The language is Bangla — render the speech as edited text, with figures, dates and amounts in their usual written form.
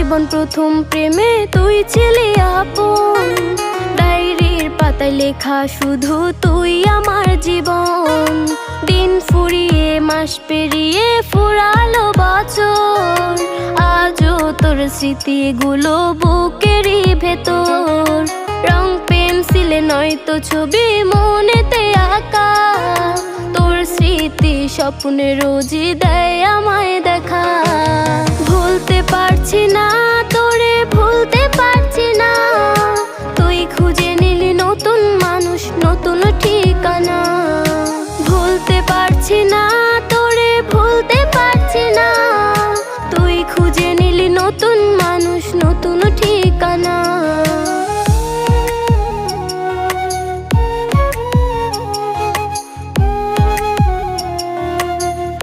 জীবন প্রথম প্রেমে তুই ছিলি আপন, ডায়েরির পাতায় লেখা শুধু তুই আমার জীবন। দিন ফুরিয়ে মাস পেরিয়ে ফুরালো বছর, আজও তোর স্মৃতিগুলো বুকেরই ভেতর। রং পেন্সিলে নয়তো ছবি মনেতে আঁকা, তোর স্মৃতি স্বপ্নে রোজই দেয় আমায় দেখা। ভুলতে পারছি না তোরে, ভুলতে পারছি না, তুই খুঁজে নিলি নতুন মানুষ, নতুন ঠিকানা।